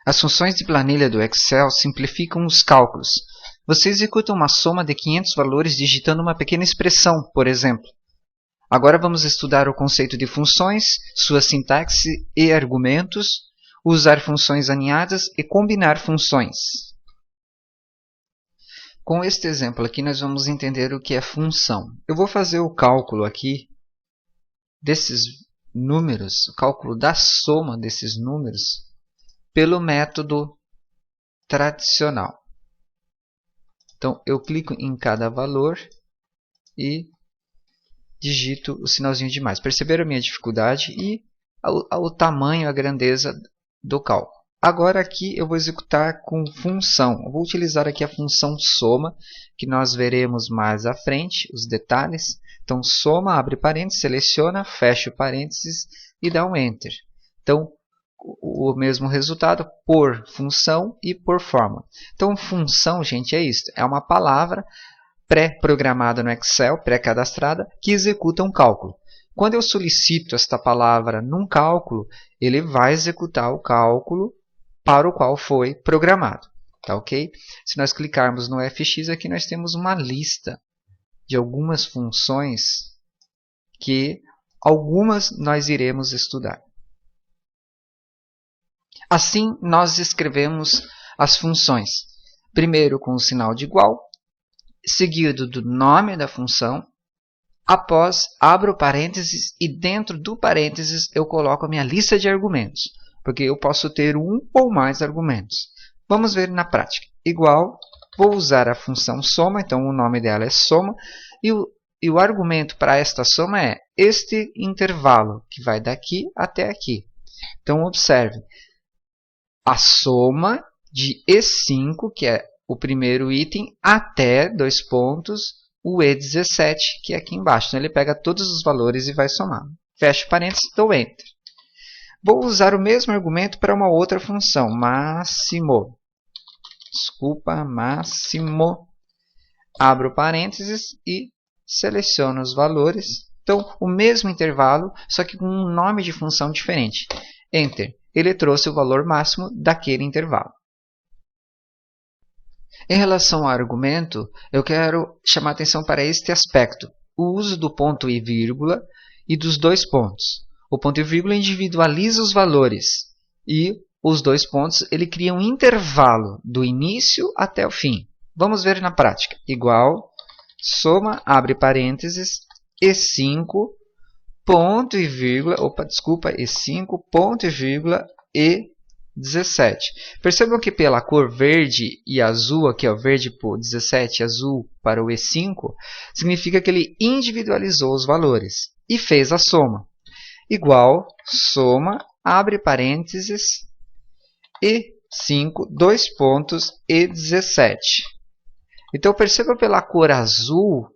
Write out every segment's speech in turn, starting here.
As funções de planilha do Excel simplificam os cálculos. Você executa uma soma de 500 valores digitando uma pequena expressão, por exemplo. Agora vamos estudar o conceito de funções, sua sintaxe e argumentos, usar funções aninhadas e combinar funções. Com este exemplo aqui, nós vamos entender o que é função. Eu vou fazer o cálculo aqui desses números, o cálculo da soma desses números, pelo método tradicional. Então, eu clico em cada valor e digito o sinalzinho de mais. Perceberam a minha dificuldade e o tamanho, a grandeza do cálculo. Agora aqui eu vou executar com função. Eu vou utilizar aqui a função soma, que nós veremos mais à frente, os detalhes. Então, soma, abre parênteses, seleciona, fecha o parênteses e dá um Enter. Então, o mesmo resultado por função e por fórmula. Então, função, gente, é isso. É uma palavra pré-programada no Excel, pré-cadastrada, que executa um cálculo. Quando eu solicito esta palavra num cálculo, ele vai executar o cálculo para o qual foi programado. Tá, ok? Se nós clicarmos no FX, aqui nós temos uma lista de algumas funções que algumas nós iremos estudar. Assim, nós escrevemos as funções. Primeiro com o sinal de igual, seguido do nome da função. Após, abro parênteses e dentro do parênteses eu coloco a minha lista de argumentos, porque eu posso ter um ou mais argumentos. Vamos ver na prática. Igual, vou usar a função soma, então o nome dela é soma, e o argumento para esta soma é este intervalo, que vai daqui até aqui. Então, observe, a soma de E5, que é o primeiro item, até, dois pontos, o E17, que é aqui embaixo. Então, ele pega todos os valores e vai somar. Fecho parênteses, dou Enter. Vou usar o mesmo argumento para uma outra função, máximo. Máximo. Abro parênteses e seleciono os valores. Então, o mesmo intervalo, só que com um nome de função diferente. Enter. Ele trouxe o valor máximo daquele intervalo. Em relação ao argumento, eu quero chamar a atenção para este aspecto. O uso do ponto e vírgula e dos dois pontos. O ponto e vírgula individualiza os valores e os dois pontos ele cria um intervalo do início até o fim. Vamos ver na prática. Igual, soma, abre parênteses, E5, ponto e vírgula, E5, ponto e vírgula, E17. Percebam que pela cor verde e azul, aqui ó, verde para o 17, azul para o E5, significa que ele individualizou os valores e fez a soma. Igual, soma, abre parênteses, E5, dois pontos, E17. Então, perceba pela cor azul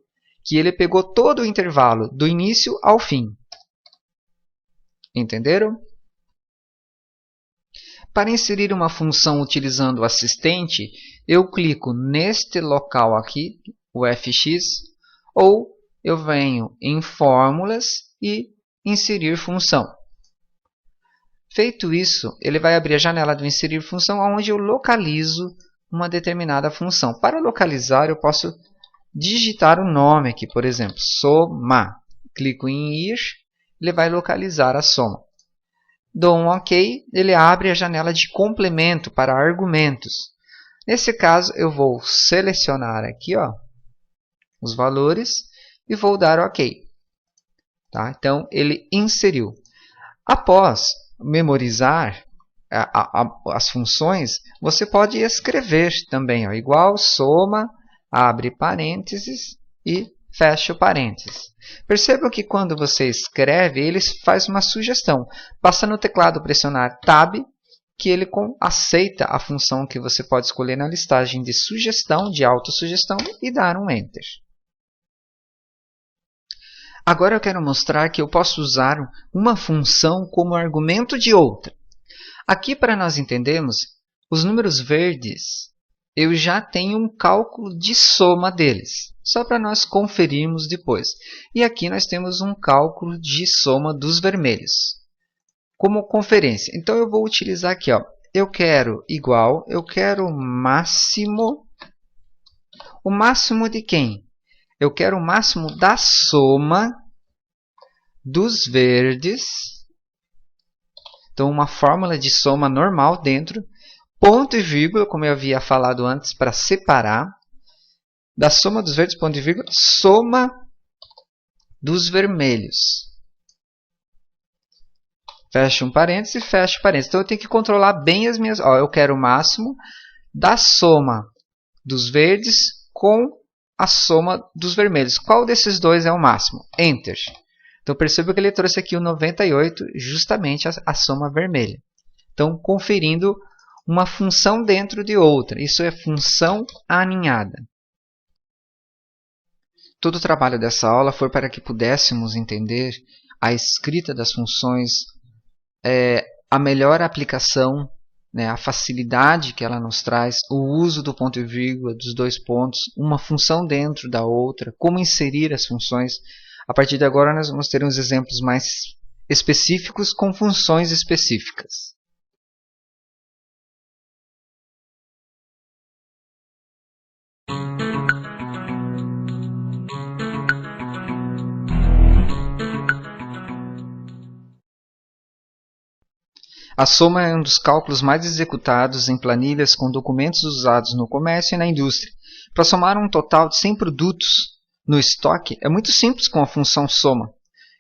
que ele pegou todo o intervalo, do início ao fim. Entenderam? Para inserir uma função utilizando o assistente, eu clico neste local aqui, o FX, ou eu venho em Fórmulas e inserir função. Feito isso, ele vai abrir a janela do inserir função, onde eu localizo uma determinada função. Para localizar, eu posso digitar o nome aqui, por exemplo, soma. Clico em ir, ele vai localizar a soma. Dou um OK, ele abre a janela de complemento para argumentos. Nesse caso, eu vou selecionar aqui ó, os valores e vou dar OK. Tá? Então, ele inseriu. Após memorizar as funções, você pode escrever também. Ó, igual, soma, abre parênteses e fecha o parênteses. Percebam que quando você escreve, ele faz uma sugestão. Basta no teclado pressionar Tab, que ele aceita a função que você pode escolher na listagem de sugestão, de autossugestão, e dar um Enter. Agora eu quero mostrar que eu posso usar uma função como argumento de outra. Aqui, para nós entendermos, os números verdes, eu já tenho um cálculo de soma deles, só para nós conferirmos depois. E aqui nós temos um cálculo de soma dos vermelhos, como conferência. Então eu vou utilizar aqui, ó, eu quero igual, eu quero o máximo. O máximo de quem? Eu quero o máximo da soma dos verdes. Então, uma fórmula de soma normal dentro. Ponto e vírgula, como eu havia falado antes, para separar. Da soma dos verdes, ponto e vírgula, soma dos vermelhos. Fecha um parênteses e fecha parênteses. Então, eu tenho que controlar bem as minhas... Ó, eu quero o máximo da soma dos verdes com a soma dos vermelhos. Qual desses dois é o máximo? Enter. Então, perceba que ele trouxe aqui o 98, justamente a soma vermelha. Então, conferindo uma função dentro de outra. Isso é função aninhada. Todo o trabalho dessa aula foi para que pudéssemos entender a escrita das funções, a melhor aplicação, a facilidade que ela nos traz, o uso do ponto e vírgula, dos dois pontos, uma função dentro da outra, como inserir as funções. A partir de agora nós vamos ter uns exemplos mais específicos com funções específicas. A soma é um dos cálculos mais executados em planilhas com documentos usados no comércio e na indústria. Para somar um total de 100 produtos no estoque, é muito simples com a função soma.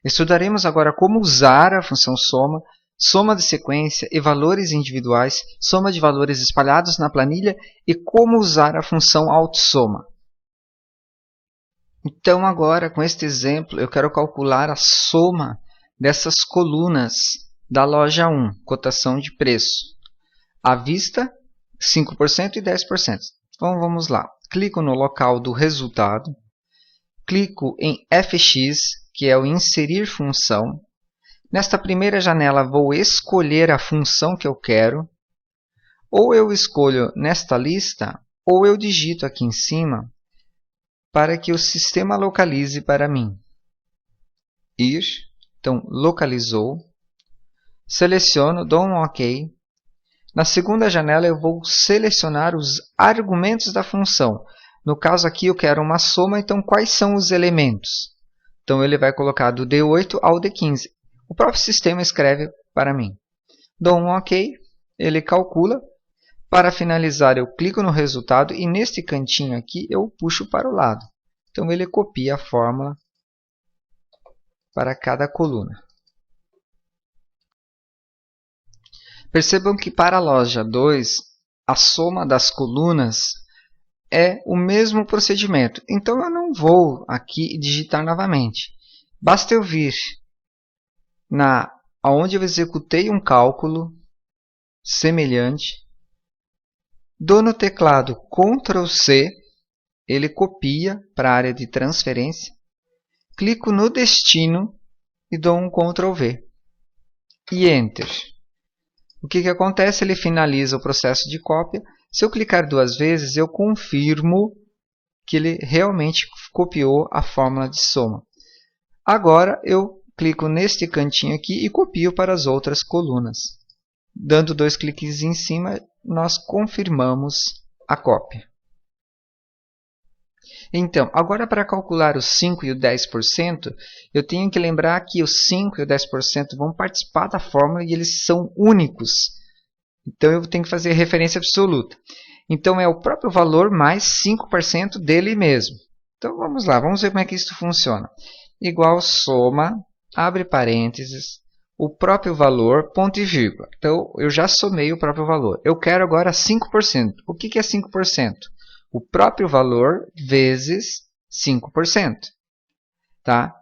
Estudaremos agora como usar a função soma, soma de sequência e valores individuais, soma de valores espalhados na planilha e como usar a função autossoma. Então agora, com este exemplo, eu quero calcular a soma dessas colunas da loja 1, cotação de preço. À vista, 5% e 10%. Então vamos lá. Clico no local do resultado. Clico em FX, que é o inserir função. Nesta primeira janela vou escolher a função que eu quero. Ou eu escolho nesta lista, ou eu digito aqui em cima para que o sistema localize para mim. Ir, então localizou. Seleciono, dou um OK. Na segunda janela eu vou selecionar os argumentos da função. No caso aqui eu quero uma soma, então quais são os elementos? Então ele vai colocar do D8 ao D15. O próprio sistema escreve para mim. Dou um OK, ele calcula. Para finalizar eu clico no resultado e neste cantinho aqui eu puxo para o lado. Então ele copia a fórmula para cada coluna. Percebam que para a loja 2, a soma das colunas é o mesmo procedimento. Então eu não vou aqui digitar novamente. Basta eu vir onde eu executei um cálculo semelhante, dou no teclado Ctrl C, ele copia para a área de transferência, clico no destino e dou um Ctrl V e Enter. O que acontece? Ele finaliza o processo de cópia. Se eu clicar duas vezes, eu confirmo que ele realmente copiou a fórmula de soma. Agora, eu clico neste cantinho aqui e copio para as outras colunas. Dando dois cliques em cima, nós confirmamos a cópia. Então, agora para calcular os 5% e o 10%, eu tenho que lembrar que os 5% e o 10% vão participar da fórmula e eles são únicos. Então, eu tenho que fazer referência absoluta. Então, é o próprio valor mais 5% dele mesmo. Então, vamos lá, vamos ver como é que isso funciona. Igual soma, abre parênteses, o próprio valor, ponto e vírgula. Então, eu já somei o próprio valor. Eu quero agora 5%. O que é 5%? O próprio valor vezes 5%. Tá?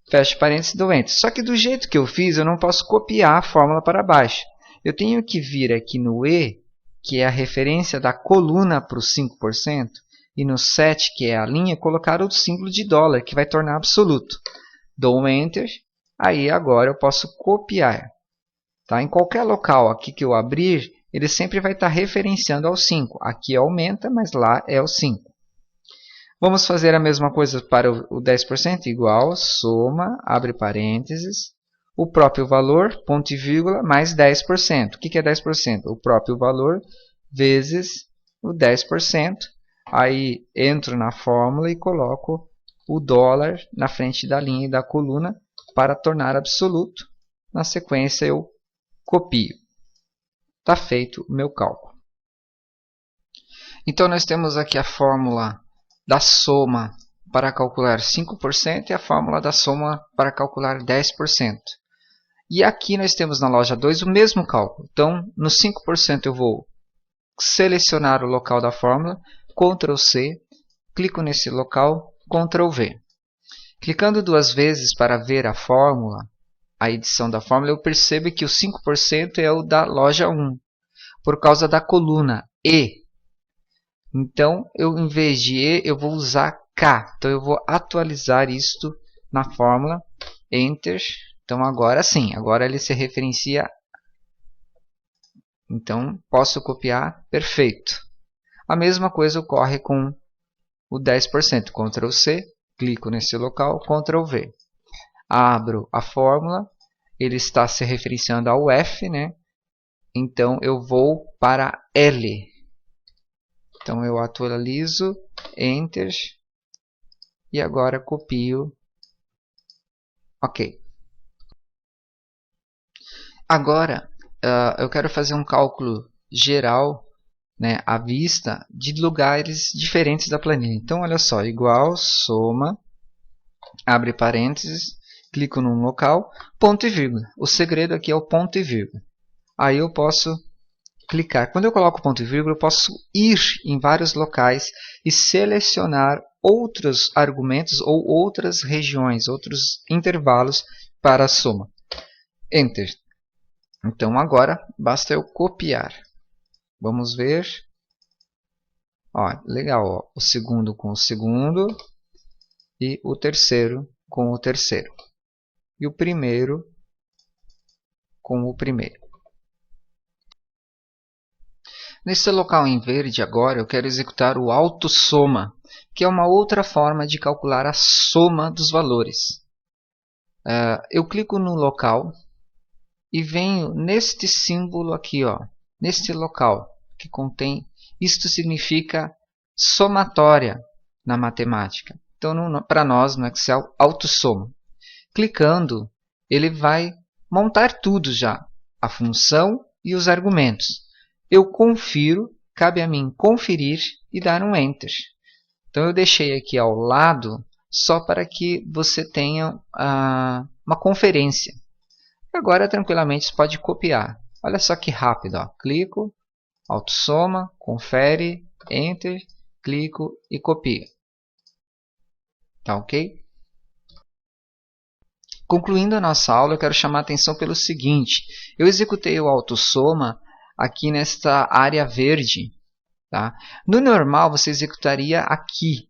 Fecha parênteses do enter. Só que do jeito que eu fiz, eu não posso copiar a fórmula para baixo. Eu tenho que vir aqui no E, que é a referência da coluna para o 5%, e no 7, que é a linha, colocar o símbolo de dólar, que vai tornar absoluto. Dou um enter, aí agora eu posso copiar. Tá? Em qualquer local aqui que eu abrir, ele sempre vai estar referenciando ao 5. Aqui aumenta, mas lá é o 5. Vamos fazer a mesma coisa para o 10%, igual, soma, abre parênteses, o próprio valor, ponto e vírgula, mais 10%. O que é 10%? O próprio valor vezes o 10%. Aí entro na fórmula e coloco o dólar na frente da linha e da coluna para tornar absoluto. Na sequência eu copio. Está feito o meu cálculo. Então nós temos aqui a fórmula da soma para calcular 5% e a fórmula da soma para calcular 10%. E aqui nós temos na loja 2 o mesmo cálculo. Então, no 5% eu vou selecionar o local da fórmula, Ctrl C, clico nesse local, Ctrl V. Clicando duas vezes para ver a fórmula, a edição da fórmula, eu percebo que o 5% é o da loja 1, por causa da coluna E. Então, em vez de E, eu vou usar K. Então, eu vou atualizar isto na fórmula, Enter. Então, agora sim, agora ele se referencia. Então, posso copiar, perfeito. A mesma coisa ocorre com o 10%. Ctrl C, clico nesse local, Ctrl V. Abro a fórmula, ele está se referenciando ao F, né? Então, eu vou para L. Então, eu atualizo, Enter, e agora copio. Ok. Agora, eu quero fazer um cálculo geral, né, à vista, de lugares diferentes da planilha. Então, olha só, igual, soma, abre parênteses, clico num local, ponto e vírgula. O segredo aqui é o ponto e vírgula. Aí eu posso clicar. Quando eu coloco ponto e vírgula, eu posso ir em vários locais e selecionar outros argumentos ou outras regiões, outros intervalos para a soma. Enter. Então agora basta eu copiar. Vamos ver. Ó, legal, ó. O segundo com o segundo e o terceiro com o terceiro. E o primeiro com o primeiro. Nesse local em verde agora eu quero executar o autossoma, que é uma outra forma de calcular a soma dos valores. Eu clico no local e venho neste símbolo aqui, ó, neste local que contém, isto significa somatória na matemática. Então, para nós no Excel, autossoma. Clicando, ele vai montar tudo já, a função e os argumentos. Eu confiro, cabe a mim conferir e dar um Enter. Então, eu deixei aqui ao lado só para que você tenha uma conferência. Agora, tranquilamente, você pode copiar. Olha só que rápido. Ó. Clico, autossoma, confere, Enter, clico e copio. Tá ok? Concluindo a nossa aula, eu quero chamar a atenção pelo seguinte. Eu executei o autossoma aqui nesta área verde. Tá? No normal, você executaria aqui,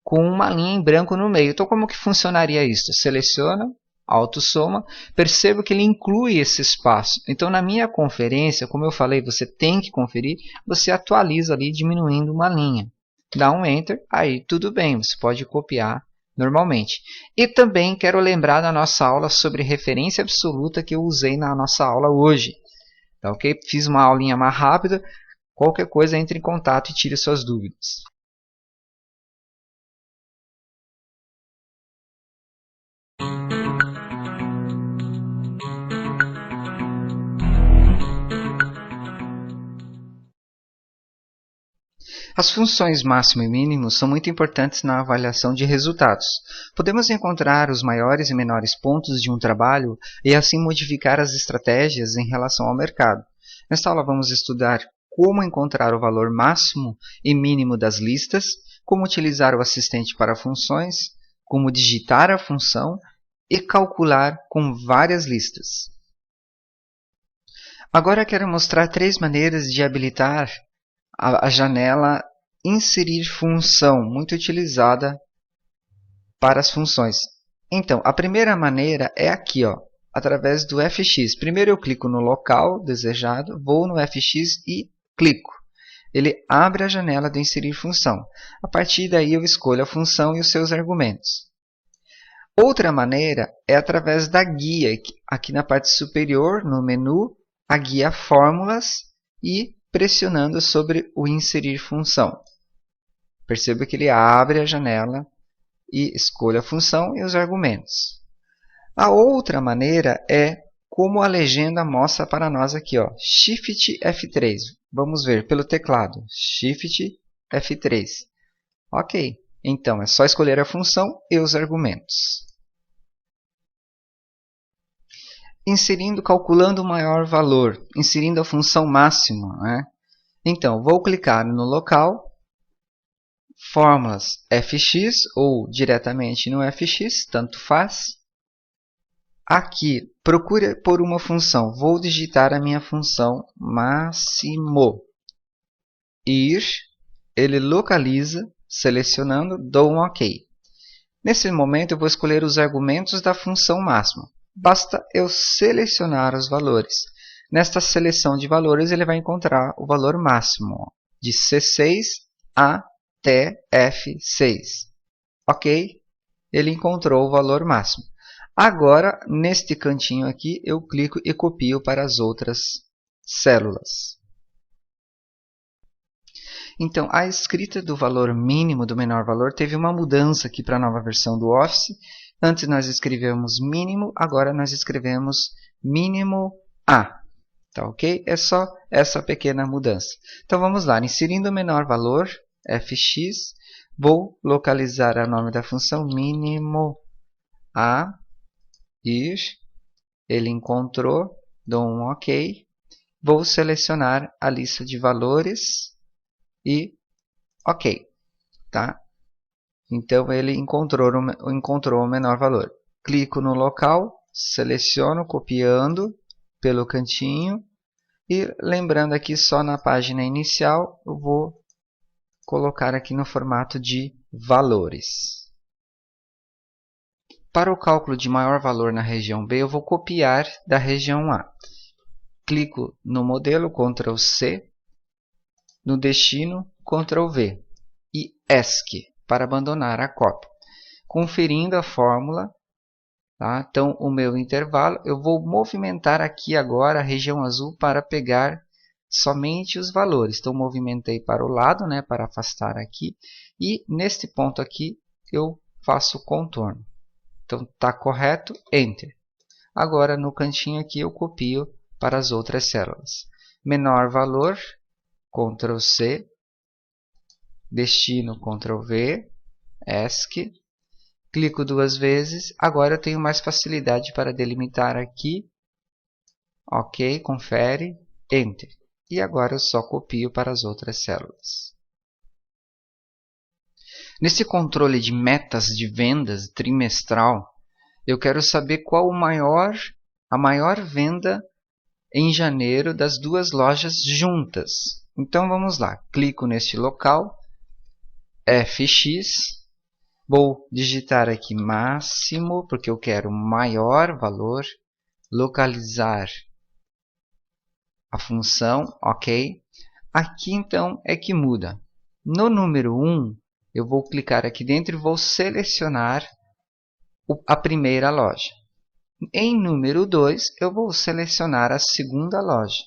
com uma linha em branco no meio. Então, como que funcionaria isso? Seleciona, autossoma, percebo que ele inclui esse espaço. Então, na minha conferência, como eu falei, você tem que conferir, você atualiza ali diminuindo uma linha. Dá um Enter, aí tudo bem, você pode copiar normalmente. E também quero lembrar da nossa aula sobre referência absoluta que eu usei na nossa aula hoje. Tá, ok? Fiz uma aulinha mais rápida, qualquer coisa entre em contato e tire suas dúvidas. As funções máximo e mínimo são muito importantes na avaliação de resultados. Podemos encontrar os maiores e menores pontos de um trabalho e assim modificar as estratégias em relação ao mercado. Nesta aula vamos estudar como encontrar o valor máximo e mínimo das listas, como utilizar o assistente para funções, como digitar a função e calcular com várias listas. Agora quero mostrar 3 maneiras de habilitar a janela inserir função, muito utilizada para as funções. Então, a primeira maneira é aqui, ó, através do FX. Primeiro eu clico no local desejado, vou no FX e clico. Ele abre a janela do inserir função. A partir daí eu escolho a função e os seus argumentos. Outra maneira é através da guia, aqui na parte superior, no menu, a guia Fórmulas e pressionando sobre o Inserir Função. Perceba que ele abre a janela e escolha a função e os argumentos. A outra maneira é como a legenda mostra para nós aqui, ó, Shift F3. Vamos ver pelo teclado, Shift F3. Ok, então é só escolher a função e os argumentos. Inserindo, calculando o maior valor, inserindo a função máxima, né? Então, vou clicar no local, fórmulas fx ou diretamente no fx, tanto faz. Aqui, procure por uma função. Vou digitar a minha função máximo. Ir, ele localiza, selecionando, dou um OK. Nesse momento, eu vou escolher os argumentos da função máxima. Basta eu selecionar os valores. Nesta seleção de valores, ele vai encontrar o valor máximo, de C6 até F6. Ok? Ele encontrou o valor máximo. Agora, neste cantinho aqui, eu clico e copio para as outras células. Então, a escrita do valor mínimo do menor valor teve uma mudança aqui para a nova versão do Office. Antes nós escrevemos mínimo, agora nós escrevemos mínimo A. Tá ok? É só essa pequena mudança. Então vamos lá, inserindo o menor valor, fx, vou localizar o nome da função mínimo A, ir, ele encontrou, dou um OK. Vou selecionar a lista de valores e OK. Tá? Então, ele encontrou o menor valor. Clico no local, seleciono, copiando pelo cantinho. E lembrando aqui, só na página inicial, eu vou colocar aqui no formato de valores. Para o cálculo de maior valor na região B, eu vou copiar da região A. Clico no modelo, Ctrl C. No destino, Ctrl V. E ESC, para abandonar a cópia. Conferindo a fórmula, tá? Então o meu intervalo, eu vou movimentar aqui agora a região azul para pegar somente os valores. Então movimentei para o lado, né, para afastar aqui, e neste ponto aqui eu faço o contorno. Então está correto, Enter. Agora no cantinho aqui eu copio para as outras células. Menor valor, Ctrl C. Destino, Ctrl V, ESC, clico duas vezes, agora eu tenho mais facilidade para delimitar aqui, OK, confere, Enter. E agora eu só copio para as outras células. Nesse controle de metas de vendas trimestral, eu quero saber qual a maior venda em janeiro das duas lojas juntas. Então vamos lá, clico neste local, fx, vou digitar aqui máximo, porque eu quero maior valor, localizar a função, OK. Aqui então é que muda. No número 1, eu vou clicar aqui dentro e vou selecionar a primeira loja. Em número 2, eu vou selecionar a segunda loja.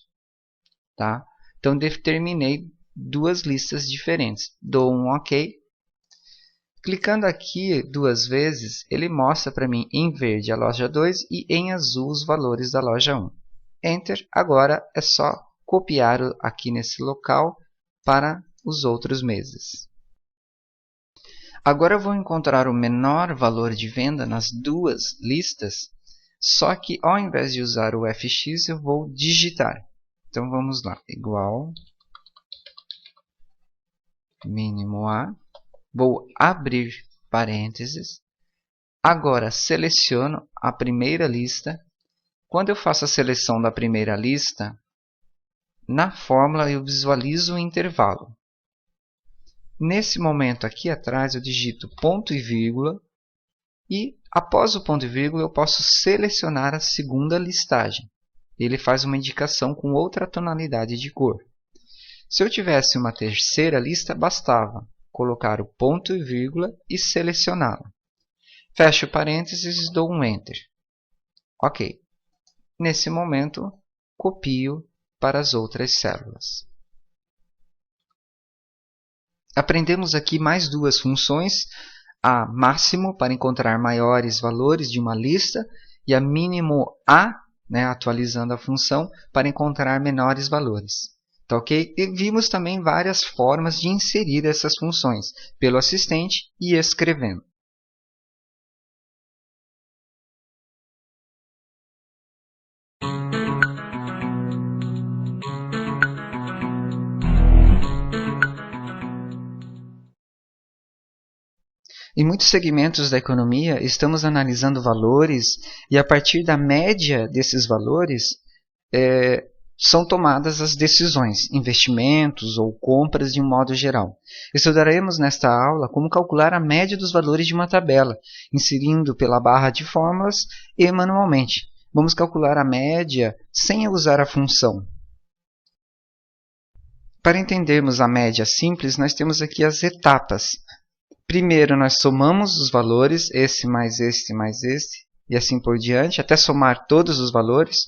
Tá? Então determinei duas listas diferentes. Dou um OK. Clicando aqui duas vezes, ele mostra para mim em verde a loja 2 e em azul os valores da loja 1. Enter. Agora é só copiar aqui nesse local para os outros meses. Agora eu vou encontrar o menor valor de venda nas duas listas, só que ao invés de usar o fx, eu vou digitar. Então vamos lá, igual mínimo A. Vou abrir parênteses. Agora seleciono a primeira lista. Quando eu faço a seleção da primeira lista, na fórmula eu visualizo o intervalo. Nesse momento aqui atrás eu digito ponto e vírgula. E após o ponto e vírgula eu posso selecionar a segunda listagem. Ele faz uma indicação com outra tonalidade de cor. Se eu tivesse uma terceira lista, bastava colocar o ponto e vírgula e selecioná-la. fecho parênteses e dou um Enter. Ok. Nesse momento, copio para as outras células. Aprendemos aqui mais duas funções, a máximo para encontrar maiores valores de uma lista e a mínimo a, atualizando a função, para encontrar menores valores. Tá, ok? E vimos também várias formas de inserir essas funções, pelo assistente e escrevendo. Em muitos segmentos da economia, estamos analisando valores e, a partir da média desses valores, são tomadas as decisões, investimentos ou compras de um modo geral. Estudaremos nesta aula como calcular a média dos valores de uma tabela, inserindo pela barra de fórmulas e manualmente. Vamos calcular a média sem usar a função. Para entendermos a média simples, nós temos aqui as etapas. Primeiro, nós somamos os valores, esse mais este mais este, e assim por diante, até somar todos os valores.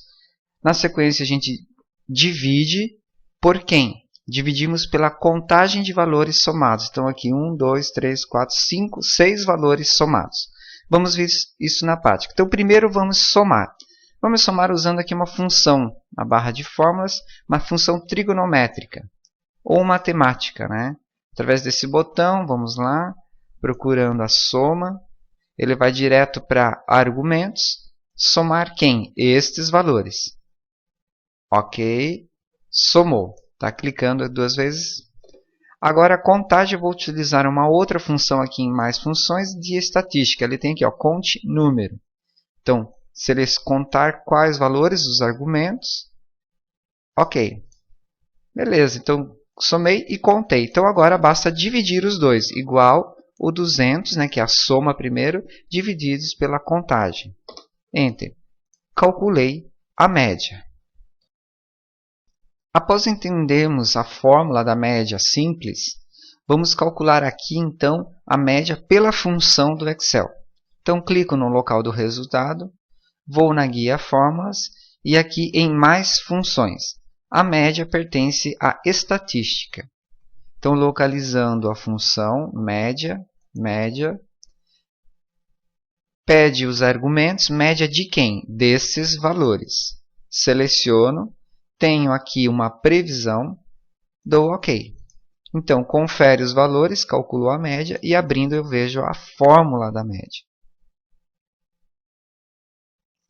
Na sequência, a gente divide por quem? Dividimos pela contagem de valores somados. Então, aqui 1, 2, 3, 4, 5, 6 valores somados. Vamos ver isso na prática. Então, primeiro vamos somar. Vamos somar usando aqui uma função, na barra de fórmulas, uma função trigonométrica, ou matemática, né? Através desse botão, vamos lá, procurando a soma, ele vai direto para argumentos, somar quem? Estes valores. Ok, somou. Está clicando duas vezes. Agora, a contagem, eu vou utilizar uma outra função aqui em mais funções de estatística. Ele tem aqui, ó, conte número. Então, se ele contar quais valores, os argumentos. Ok. Beleza, então somei e contei. Então, agora basta dividir os dois. Igual o 200, que é a soma primeiro, divididos pela contagem. Enter. Calculei a média. Após entendermos a fórmula da média simples, vamos calcular aqui, então, a média pela função do Excel. Então, clico no local do resultado, vou na guia Fórmulas e aqui em Mais Funções. A média pertence à estatística. Então, localizando a função média, pede os argumentos, média de quem? Desses valores. Seleciono. Tenho aqui uma previsão, dou OK. Então, confere os valores, calculo a média e abrindo eu vejo a fórmula da média.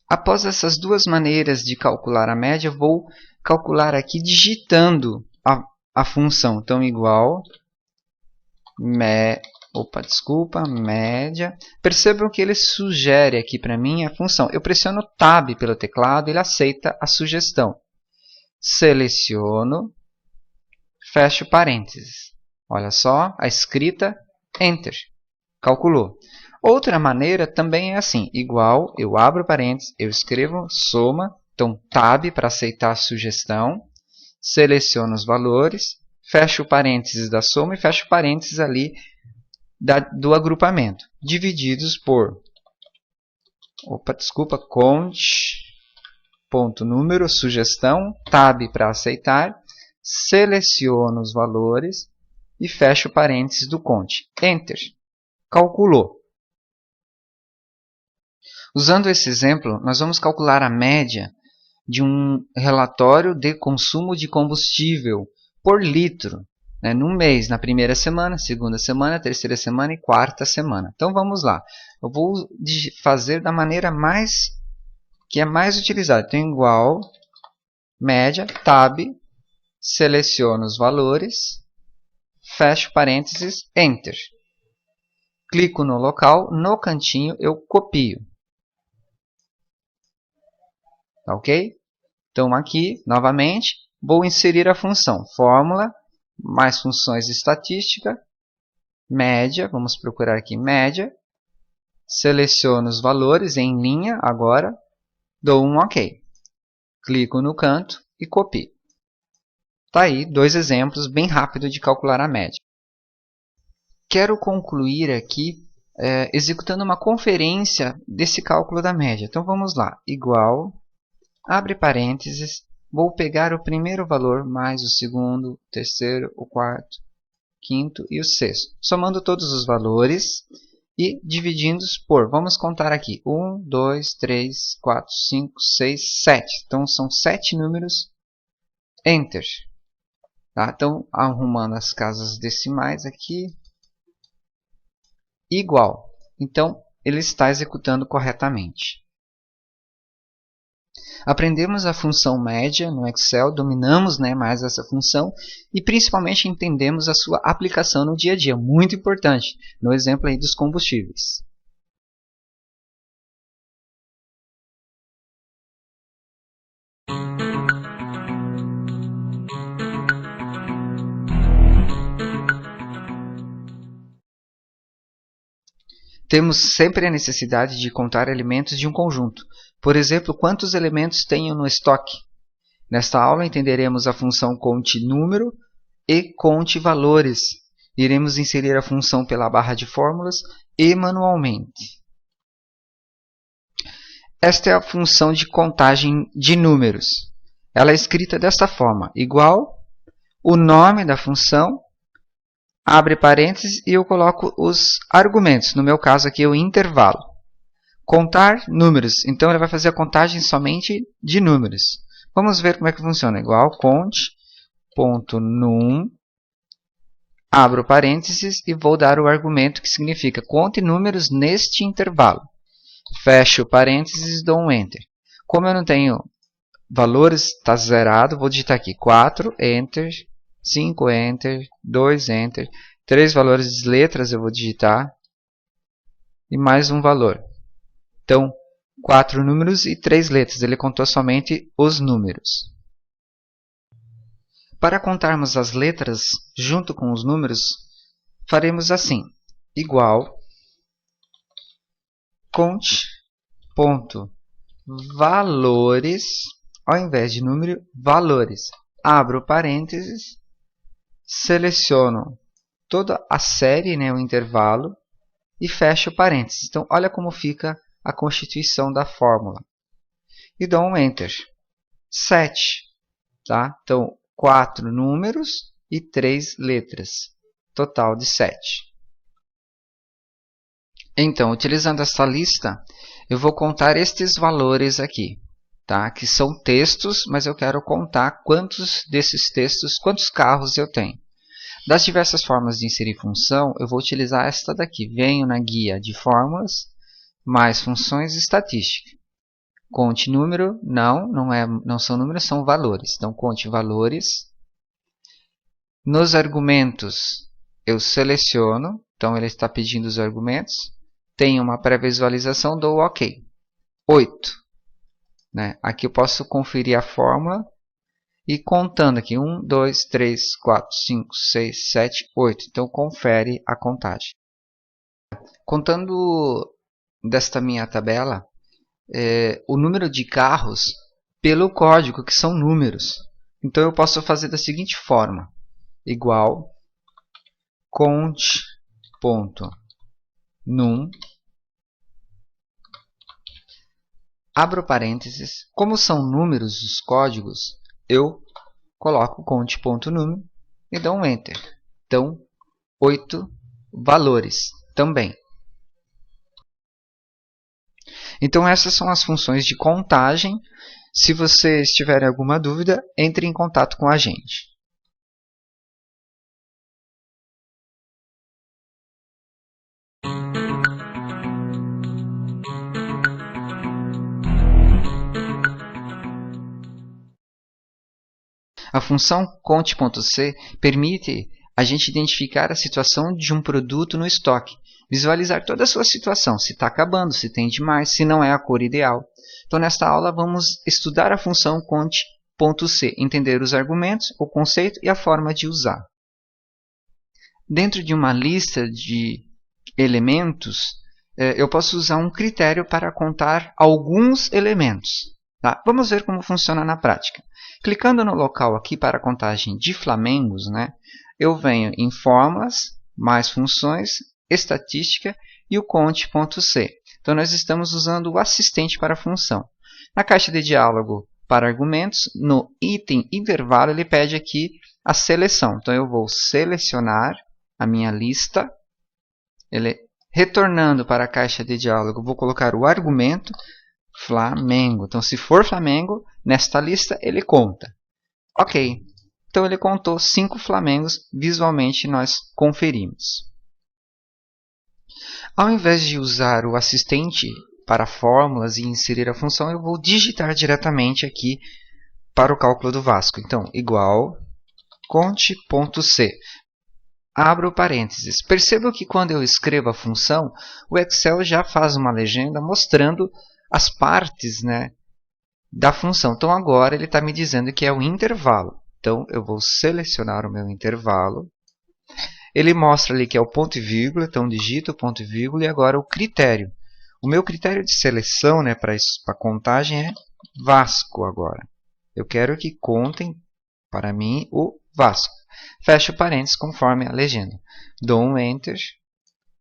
Após essas duas maneiras de calcular a média, vou calcular aqui digitando a função. Então, igual, média. Percebam que ele sugere aqui para mim a função. Eu pressiono Tab pelo teclado, ele aceita a sugestão. Seleciono, fecho parênteses. Olha só, a escrita, Enter. Calculou. Outra maneira também é assim, igual, eu abro parênteses, eu escrevo soma, então Tab para aceitar a sugestão, seleciono os valores, fecho parênteses da soma e fecho parênteses ali do agrupamento, divididos por, conte, ponto número, sugestão, Tab para aceitar, seleciono os valores e fecho parênteses do conte. Enter. Calculou. Usando esse exemplo, nós vamos calcular a média de um relatório de consumo de combustível por litro, num mês, na primeira semana, segunda semana, terceira semana e quarta semana. Então vamos lá. Eu vou fazer da maneira que é mais utilizada. Então, igual, média, Tab, seleciono os valores, fecho parênteses, Enter. Clico no local, no cantinho eu copio. Tá ok? Então, aqui, novamente, vou inserir a função fórmula, mais funções de estatística, média, vamos procurar aqui média, seleciono os valores em linha agora, dou um OK. Clico no canto e copio. Tá aí dois exemplos bem rápidos de calcular a média. Quero concluir aqui executando uma conferência desse cálculo da média. Então vamos lá, igual, abre parênteses, vou pegar o primeiro valor mais o segundo, o terceiro, o quarto, quinto e o sexto, somando todos os valores e dividindo-os por, vamos contar aqui, 1, 2, 3, 4, 5, 6, 7. Então são 7 números, Enter. Tá? Então, arrumando as casas decimais aqui, igual. Então, ele está executando corretamente. Aprendemos a função média no Excel, dominamos, né, mais essa função e principalmente entendemos a sua aplicação no dia a dia, muito importante, no exemplo aí dos combustíveis. Temos sempre a necessidade de contar elementos de um conjunto. Por exemplo, quantos elementos tenho no estoque? Nesta aula entenderemos a função conte número e conte valores. Iremos inserir a função pela barra de fórmulas e manualmente. Esta é a função de contagem de números. Ela é escrita desta forma, igual o nome da função, abre parênteses e eu coloco os argumentos, no meu caso aqui é o intervalo. Contar números, então ele vai fazer a contagem somente de números. Vamos ver como é que funciona, igual conte.num, abro parênteses e vou dar o argumento que significa conte números neste intervalo. Fecho parênteses e dou um Enter. Como eu não tenho valores, está zerado, vou digitar aqui 4, Enter, 5, Enter, 2, Enter, 3 valores de letras eu vou digitar e mais um valor. Então, 4 números e 3 letras, ele contou somente os números. Para contarmos as letras junto com os números, faremos assim, igual conte.valores, ao invés de número, valores. Abro parênteses, seleciono toda a série, né, o intervalo, e fecho parênteses. Então, olha como fica a constituição da fórmula. E dou um Enter. 7. Tá? Então, 4 números e 3 letras. Total de 7. Então, utilizando essa lista, eu vou contar estes valores aqui, tá? Que são textos, mas eu quero contar quantos desses textos, quantos carros eu tenho. Das diversas formas de inserir função, eu vou utilizar esta daqui. Venho na guia de fórmulas, mais funções e estatística. Conte número, não são números, são valores. Então, conte valores. Nos argumentos, eu seleciono, então ele está pedindo os argumentos. Tenho uma pré-visualização, dou OK. 8. Né? Aqui eu posso conferir a fórmula e contando aqui 1, 2, 3, 4, 5, 6, 7, 8. Então confere a contagem. Contando desta minha tabela, o número de carros pelo código, que são números. Então eu posso fazer da seguinte forma, igual conte.num, abro parênteses, como são números os códigos, eu coloco conte.num e dou um Enter. Então, 8 valores também. Então, essas são as funções de contagem. Se vocês tiverem alguma dúvida, entre em contato com a gente. A função conte.c permite a gente identificar a situação de um produto no estoque, visualizar toda a sua situação, se está acabando, se tem demais, se não é a cor ideal. Então, nesta aula, vamos estudar a função conte.c, entender os argumentos, o conceito e a forma de usar. Dentro de uma lista de elementos, eu posso usar um critério para contar alguns elementos. Tá? Vamos ver como funciona na prática. Clicando no local aqui para a contagem de flamengos, né, eu venho em fórmulas, mais funções, estatística e o conte.c. Então, nós estamos usando o assistente para a função. Na caixa de diálogo para argumentos, no item intervalo, ele pede aqui a seleção. Então, eu vou selecionar a minha lista. Retornando para a caixa de diálogo, vou colocar o argumento Flamengo. Então, se for Flamengo, nesta lista ele conta. Ok. Então, ele contou 5 Flamengos. Visualmente, nós conferimos. Ao invés de usar o assistente para fórmulas e inserir a função, eu vou digitar diretamente aqui para o cálculo do Vasco. Então, igual conte.c. Abro parênteses. Perceba que quando eu escrevo a função, o Excel já faz uma legenda mostrando as partes, né, da função. Então, agora ele está me dizendo que é o intervalo. Então, eu vou selecionar o meu intervalo. Ele mostra ali que é o ponto e vírgula, então digito o ponto e vírgula e agora o critério. O meu critério de seleção, né, para a contagem é Vasco agora. Eu quero que contem para mim o Vasco. Fecho parênteses conforme a legenda. Dou um Enter,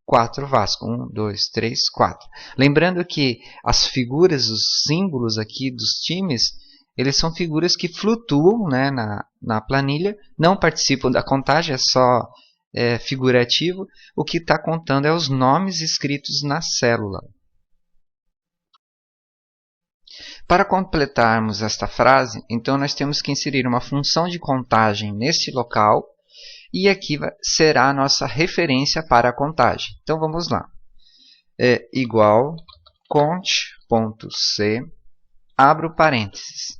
4 Vasco. 1, 2, 3, 4. Lembrando que as figuras, os símbolos aqui dos times, eles são figuras que flutuam, né, na planilha, não participam da contagem, é só figurativo. O que está contando é os nomes escritos na célula. Para completarmos esta frase, então nós temos que inserir uma função de contagem neste local e aqui será a nossa referência para a contagem. Então vamos lá. Igual conte.c, abro parênteses.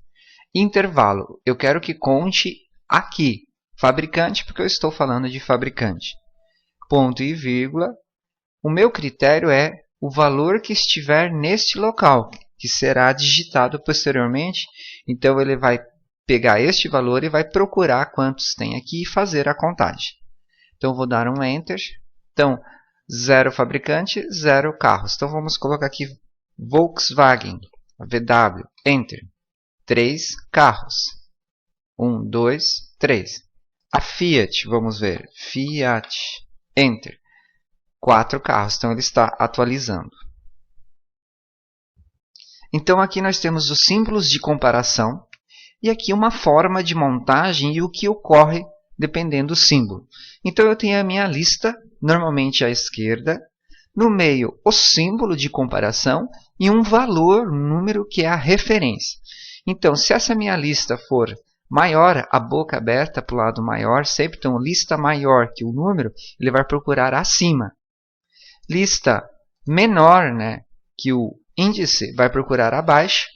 Intervalo, eu quero que conte aqui. Fabricante, porque eu estou falando de fabricante. Ponto e vírgula. O meu critério é o valor que estiver neste local, que será digitado posteriormente. Então, ele vai pegar este valor e vai procurar quantos tem aqui e fazer a contagem. Então, vou dar um Enter. Então, 0 fabricante, 0 carros. Então, vamos colocar aqui Volkswagen, VW, Enter. 3 carros. 1, 2, 3. A Fiat, vamos ver, Fiat, Enter. 4 carros, então ele está atualizando. Então aqui nós temos os símbolos de comparação e aqui uma forma de montagem e o que ocorre dependendo do símbolo. Então eu tenho a minha lista, normalmente à esquerda, no meio o símbolo de comparação e um valor, um número que é a referência. Então se essa minha lista for maior, a boca aberta para o lado maior, sempre então lista maior que o número, ele vai procurar acima. Lista menor, né, que o índice, vai procurar abaixo.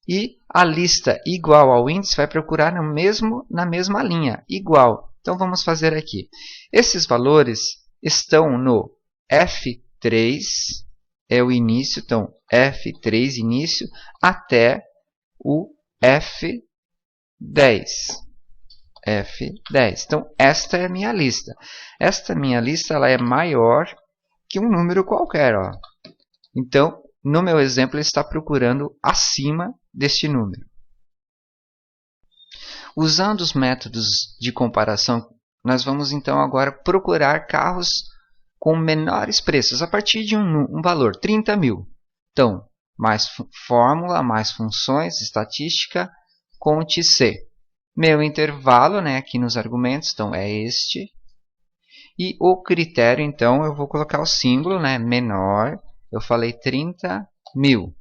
E a lista igual ao índice vai procurar na mesma linha, igual. Então vamos fazer aqui. Esses valores estão no F3, é o início, então F3 início, até o F10. F10. Então, esta é a minha lista. Esta minha lista ela é maior que um número qualquer. Ó. Então, no meu exemplo, ele está procurando acima deste número. Usando os métodos de comparação, nós vamos então agora procurar carros com menores preços, a partir de um valor, 30 mil. Então, mais fórmula, mais funções, estatística, conte C. Meu intervalo, né, aqui nos argumentos, então é este. E o critério, então, eu vou colocar o símbolo, né, menor. Eu falei 30 mil.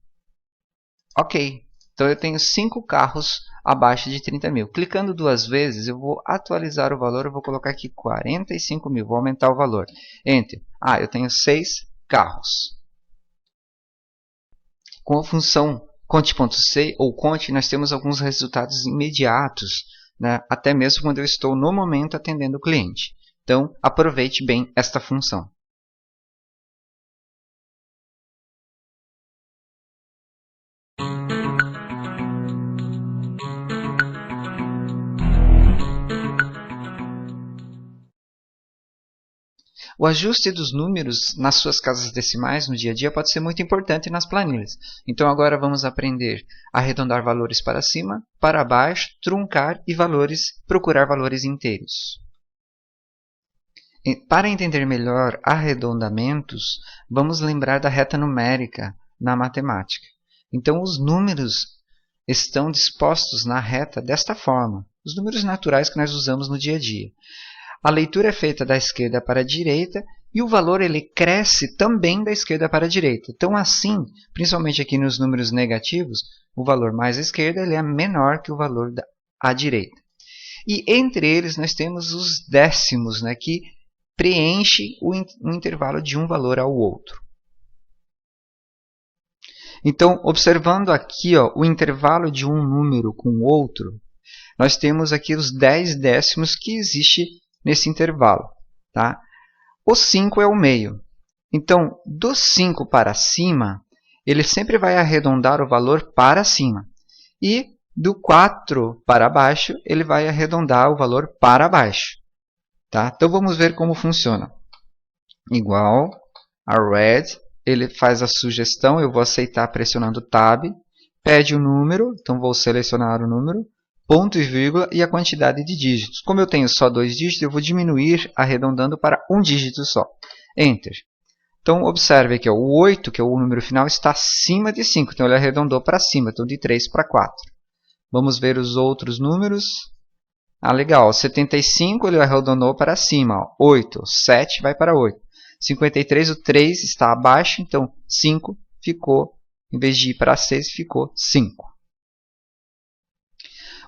Ok. Então, eu tenho 5 carros abaixo de 30 mil. Clicando 2 vezes, eu vou atualizar o valor. Eu vou colocar aqui 45 mil. Vou aumentar o valor. Enter. Ah, eu tenho 6 carros. Com a função conte.c ou conte, nós temos alguns resultados imediatos, né? Até mesmo quando eu estou no momento atendendo o cliente. Então, aproveite bem esta função. O ajuste dos números nas suas casas decimais no dia a dia pode ser muito importante nas planilhas. Então agora vamos aprender a arredondar valores para cima, para baixo, truncar e procurar valores inteiros. para entender melhor arredondamentos, vamos lembrar da reta numérica na matemática. Então, os números estão dispostos na reta desta forma, os números naturais que nós usamos no dia a dia. A leitura é feita da esquerda para a direita e o valor ele cresce também da esquerda para a direita. Então, assim, principalmente aqui nos números negativos, o valor mais à esquerda ele é menor que o valor à direita. E entre eles nós temos os décimos, né, que preenche um intervalo de um valor ao outro. Então, observando aqui o intervalo de um número com o outro, nós temos aqui os 10 décimos que existe nesse intervalo. Tá? O 5 é o meio. Então, do 5 para cima, ele sempre vai arredondar o valor para cima. E do 4 para baixo, ele vai arredondar o valor para baixo. Tá? Então, vamos ver como funciona. Igual a red, ele faz a sugestão, eu vou aceitar pressionando Tab, pede o número, então vou selecionar o número, ponto e vírgula e a quantidade de dígitos. Como eu tenho só 2 dígitos, eu vou diminuir arredondando para um dígito só. Enter. Então, observe aqui, o 8, que é o número final, está acima de 5, então ele arredondou para cima, então de 3 para 4. Vamos ver os outros números. Ah, legal. 75 ele arredondou para cima. 8. 7 vai para 8. 53, o 3 está abaixo. Então, 5 ficou, em vez de ir para 6, ficou 5.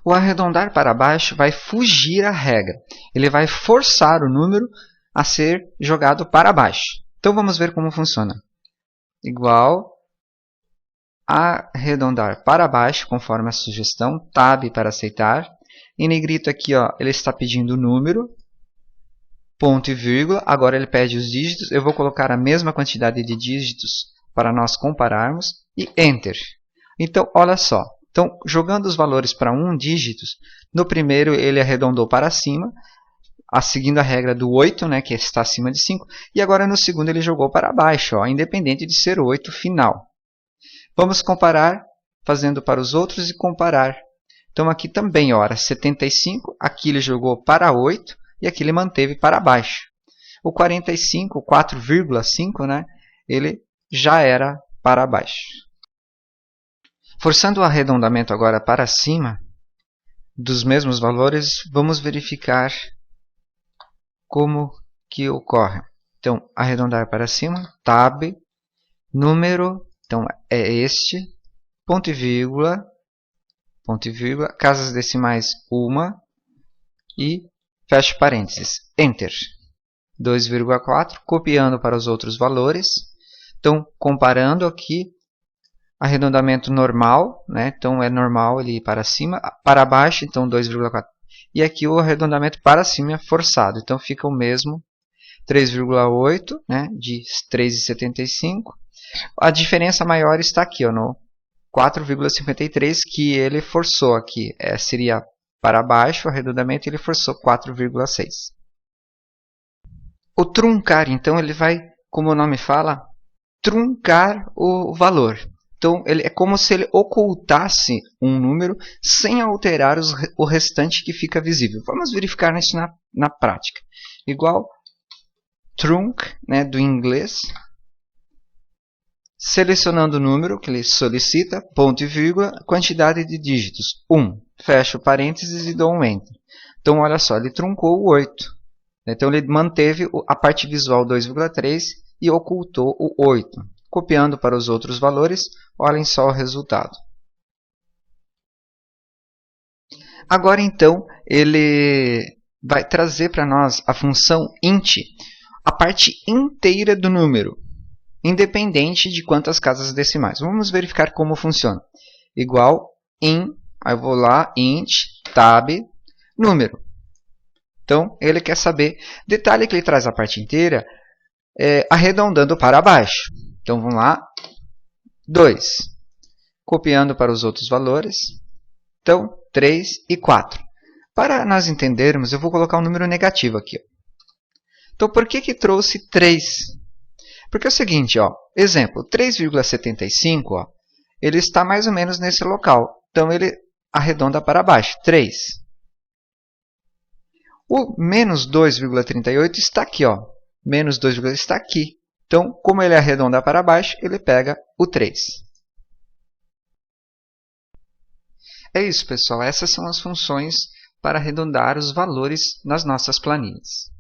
O arredondar para baixo vai fugir à regra. Ele vai forçar o número a ser jogado para baixo. Então, vamos ver como funciona. Igual arredondar para baixo, conforme a sugestão. Tab para aceitar. Em negrito aqui, ele está pedindo o número, ponto e vírgula. Agora ele pede os dígitos. Eu vou colocar a mesma quantidade de dígitos para nós compararmos. E Enter. Então, olha só. Então, jogando os valores para um dígitos, no primeiro ele arredondou para cima, seguindo a regra do 8, né, que está acima de 5. E agora no segundo ele jogou para baixo, independente de ser 8 final. Vamos comparar, fazendo para os outros e comparar. Então, aqui também, era 75, aqui ele jogou para 8 e aqui ele manteve para baixo. O 45, 4,5, né, ele já era para baixo. Forçando o arredondamento agora para cima, dos mesmos valores, vamos verificar como que ocorre. Então, arredondar para cima, Tab, número, então é este, ponto e vírgula, casas decimais 1 e fecho parênteses, Enter. 2,4, copiando para os outros valores. Então, comparando aqui, arredondamento normal, né? Então é normal ele ir para cima, para baixo, então 2,4. E aqui o arredondamento para cima é forçado, então fica o mesmo, 3,8, né? De 3,75. A diferença maior está aqui, no 4,53, que ele forçou aqui. Seria para baixo o arredondamento e ele forçou 4,6. O truncar, então, ele vai, como o nome fala, truncar o valor. Então, é como se ele ocultasse um número sem alterar o restante que fica visível. Vamos verificar isso na prática. Igual trunc, né, do inglês. Selecionando o número que ele solicita, ponto e vírgula, quantidade de dígitos, 1. Fecho parênteses e dou um Enter. Então, olha só, ele truncou o 8. Então, ele manteve a parte visual 2,3 e ocultou o 8. Copiando para os outros valores, olhem só o resultado. Agora, então, ele vai trazer para nós a função int, a parte inteira do número, independente de quantas casas decimais. Vamos verificar como funciona. Igual in, aí eu vou lá, int, tab, número. Então, ele quer saber, detalhe que ele traz a parte inteira, arredondando para baixo. Então, vamos lá, 2. Copiando para os outros valores. Então, 3 e 4. Para nós entendermos, eu vou colocar um número negativo aqui. Então, por que trouxe 3? Porque é o seguinte, exemplo, 3,75, ele está mais ou menos nesse local. Então, ele arredonda para baixo, 3. O menos 2,38 está aqui, ó. Menos 2,38 está aqui. Então, como ele arredondar para baixo, ele pega o 3. É isso, pessoal. Essas são as funções para arredondar os valores nas nossas planilhas.